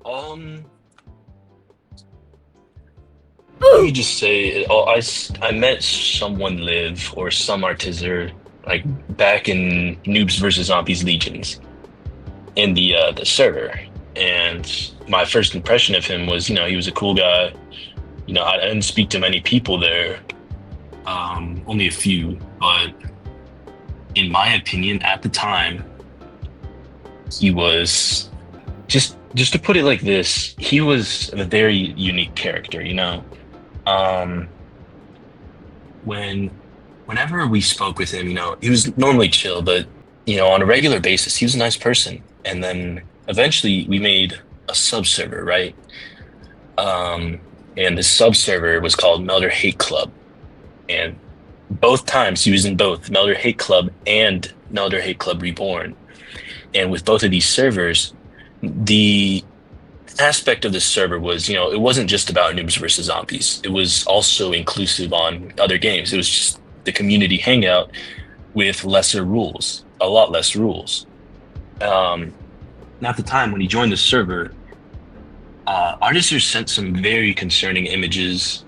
Um, Let me just say, I met someone live or some artiser like back in Noobs versus Zombies Legions in the server, and my first impression of him was, he was a cool guy. I didn't speak to many people there, only a few, but in my opinion, at the time, he was just to put it like this, he was a very unique character. Um, when whenever we spoke with him, he was normally chill, but on a regular basis, he was a nice person. And then eventually we made a sub server, right? Um, and the sub server was called Melder Hate Club. And both times he was in both Melder Hate Club and Melder Hate Club Reborn. And with both of these servers, the aspect of this server was, it wasn't just about noobs versus zombies. It was also inclusive on other games. It was just the community hangout with lesser rules, a lot less rules. And at the time when he joined the server, artists sent some very concerning images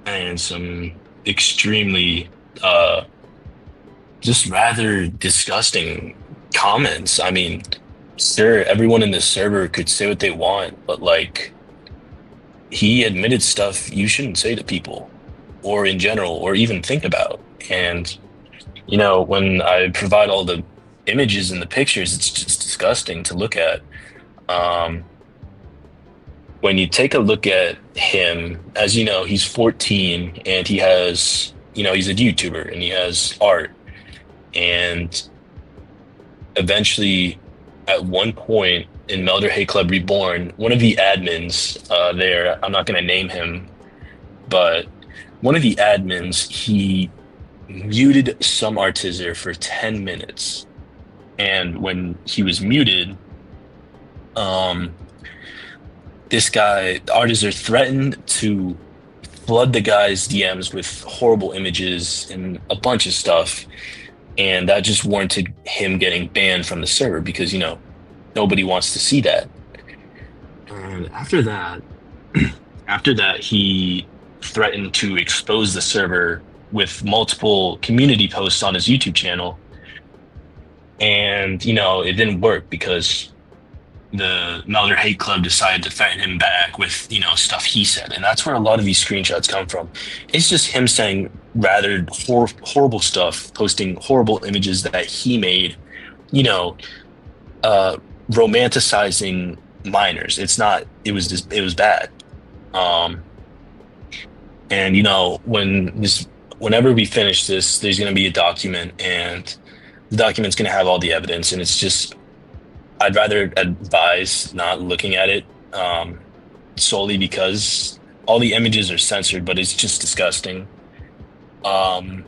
and some extremely just rather disgusting comments. I mean, sure, everyone in this server could say what they want, but like he admitted stuff you shouldn't say to people or in general or even think about. And when I provide all the images and the pictures, it's just disgusting to look at. Um, when you take a look at him, as you know, he's 14 and he has, he's a YouTuber and he has art. And eventually, at one point in Melder Hate Club Reborn, one of the admins there, I'm not going to name him, but one of the admins, he muted some artiser for 10 minutes. And when he was muted, this guy, the artiser, threatened to flood the guy's DMs with horrible images and a bunch of stuff. And that just warranted him getting banned from the server because, nobody wants to see that. And after that, he threatened to expose the server with multiple community posts on his YouTube channel. And, it didn't work because the Melder Hate Club decided to threaten him back with, stuff he said. And that's where a lot of these screenshots come from. It's just him saying rather horrible stuff, posting horrible images that he made, romanticizing minors. It was bad. And whenever we finish this, there's going to be a document and the document's going to have all the evidence. And it's just, I'd rather advise not looking at it, solely because all the images are censored, but it's just disgusting. And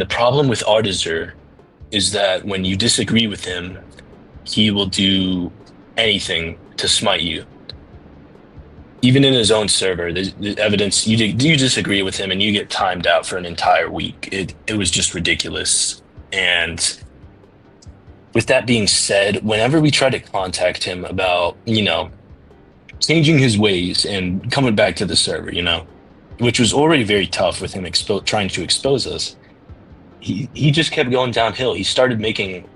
the problem with Artiser is that when you disagree with him, he will do anything to smite you. Even in his own server, the evidence, you disagree with him and you get timed out for an entire week. It was just ridiculous. And with that being said, whenever we try to contact him about, changing his ways and coming back to the server, which was already very tough with him trying to expose us, he just kept going downhill. He started making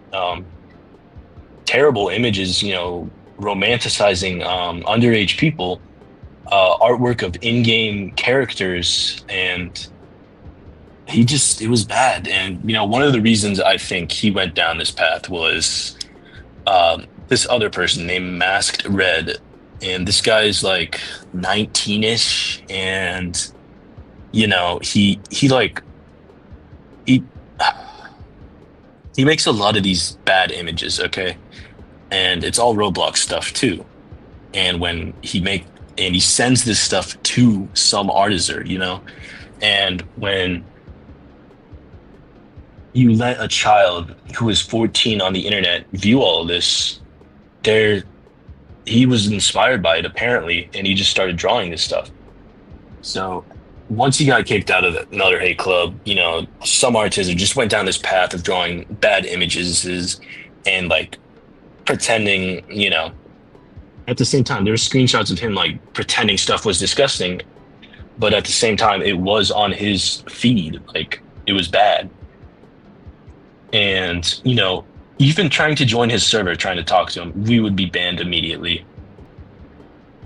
terrible images, romanticizing underage people, artwork of in-game characters, and it was bad. And one of the reasons I think he went down this path was this other person named Masked Red, and this guy's like 19ish, and he makes a lot of these bad images, okay, and it's all Roblox stuff too. And when he sends this stuff to some artiser, and when you let a child who is 14 on the internet view all of this, he was inspired by it apparently, and he just started drawing this stuff. So once he got kicked out of another hate club, some artists just went down this path of drawing bad images and like pretending, At the same time, there were screenshots of him like pretending stuff was disgusting, but at the same time, it was on his feed. Like it was bad. And, even trying to join his server, trying to talk to him, we would be banned immediately.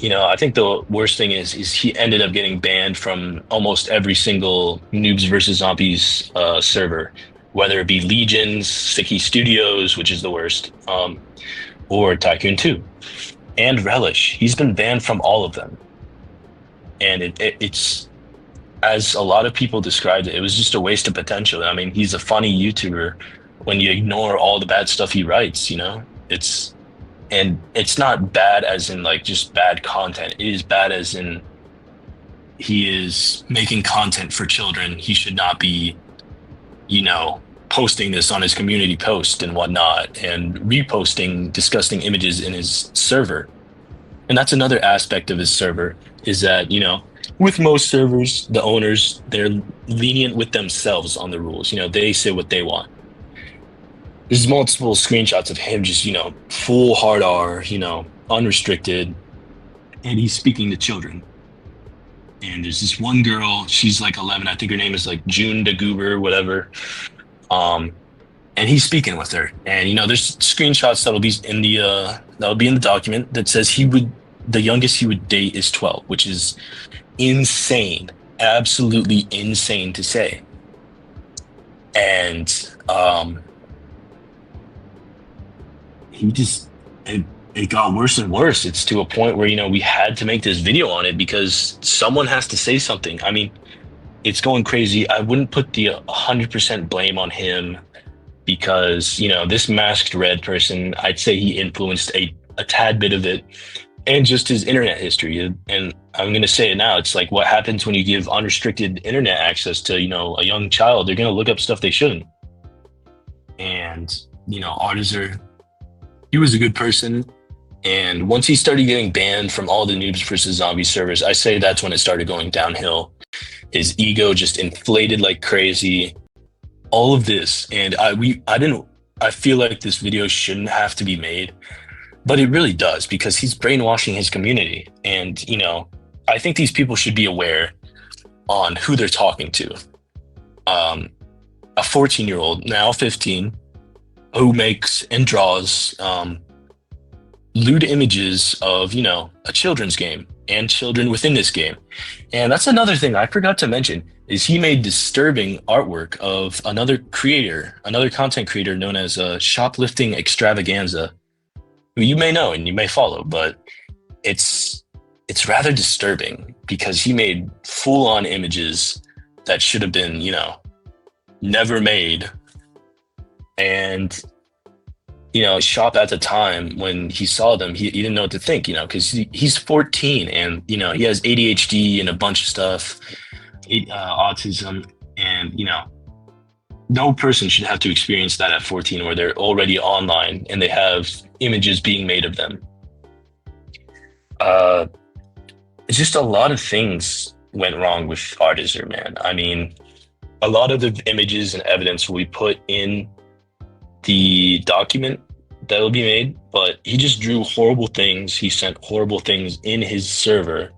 I think the worst thing is he ended up getting banned from almost every single Noobs versus Zombies server, whether it be Legions, Sticky Studios, which is the worst, or Tycoon 2, and Relish. He's been banned from all of them. And it's, as a lot of people described it, it was just a waste of potential. I mean, he's a funny YouTuber when you ignore all the bad stuff he writes. It's not bad as in like just bad content. It is bad as in he is making content for children. He should not be, posting this on his community post and whatnot and reposting disgusting images in his server. And that's another aspect of his server is that, with most servers, the owners, they're lenient with themselves on the rules. They say what they want. There's multiple screenshots of him just, full hard R, unrestricted, and he's speaking to children. And there's this one girl, she's like 11, I think her name is like June de Goober, whatever. And he's speaking with her. And there's screenshots that'll be in the document that says the youngest he would date is 12, which is insane, absolutely insane to say. And it got worse and worse. It's to a point where we had to make this video on it because someone has to say something. I mean, it's going crazy. I wouldn't put the 100% blame on him because this masked red person, I'd say he influenced a tad bit of it, and just his internet history. And I'm going to say it now. It's like what happens when you give unrestricted internet access to, a young child. They're going to look up stuff they shouldn't. And, Artiser, he was a good person. And once he started getting banned from all the Noobs versus Zombies servers, I say that's when it started going downhill. His ego just inflated like crazy. All of this. And I feel like this video shouldn't have to be made. But it really does, because he's brainwashing his community. And, I think these people should be aware on who they're talking to. A 14-year-old, now 15, who makes and draws lewd images of, a children's game and children within this game. And that's another thing I forgot to mention, is he made disturbing artwork of another content creator known as Shoplifting Extravaganza, who you may know and you may follow, but it's rather disturbing because he made full-on images that should have been, never made. And, Shop at the time when he saw them, he didn't know what to think, because he's 14 and, he has ADHD and a bunch of stuff, autism, and, no person should have to experience that at 14 where they're already online and they have images being made of them. It's just a lot of things went wrong with Artiser, man. I mean, a lot of the images and evidence will be put in the document that will be made, but he just drew horrible things. He sent horrible things in his server.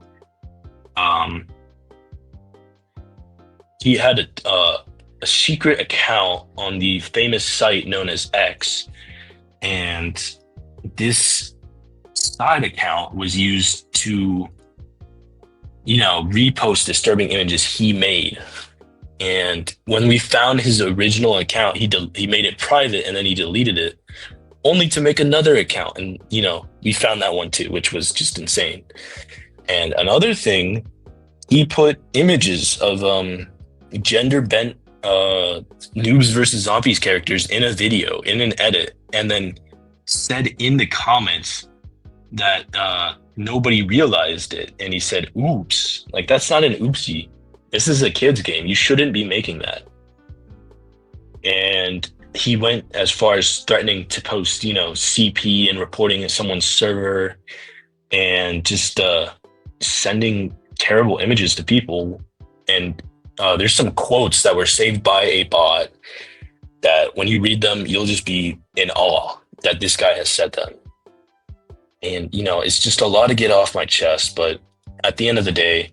He had a secret account on the famous site known as X, and this side account was used to, repost disturbing images he made. And when we found his original account, he made it private and then he deleted it, only to make another account. And, we found that one too, which was just insane. And another thing, he put images of gender bent Noobs versus Zombies characters in a video, in an edit, and then said in the comments that nobody realized it. And he said, oops, like that's not an oopsie. This is a kid's game. You shouldn't be making that. And he went as far as threatening to post, CP and reporting at someone's server and just sending terrible images to people. And there's some quotes that were saved by a bot that when you read them, you'll just be in awe that this guy has said them. And it's just a lot to get off my chest. But at the end of the day,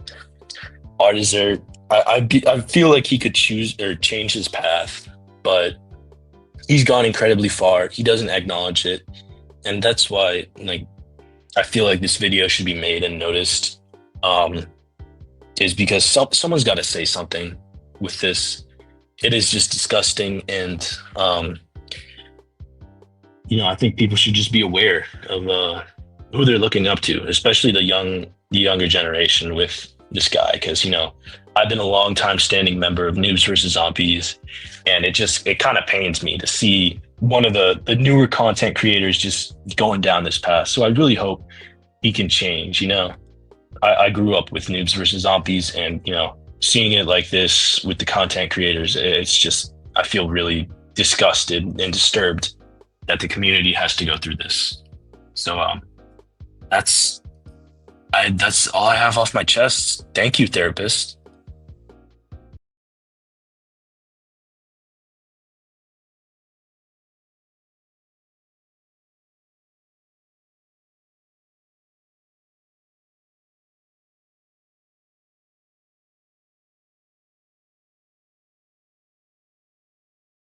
artiser, I feel like he could choose or change his path, but he's gone incredibly far. He doesn't acknowledge it, and that's why like I feel like this video should be made and noticed. Um, is because someone's got to say something with this. It is just disgusting, and I think people should just be aware of who they're looking up to, especially the younger generation with this guy. Because I've been a long time standing member of Noobs versus Zombies, and it kind of pains me to see one of the newer content creators just going down this path. So I really hope he can change. I grew up with Noobs versus Zombies, and seeing it like this with the content creators, it's just I feel really disgusted and disturbed that the community has to go through this. So that's that's all I have off my chest. Thank you, therapist.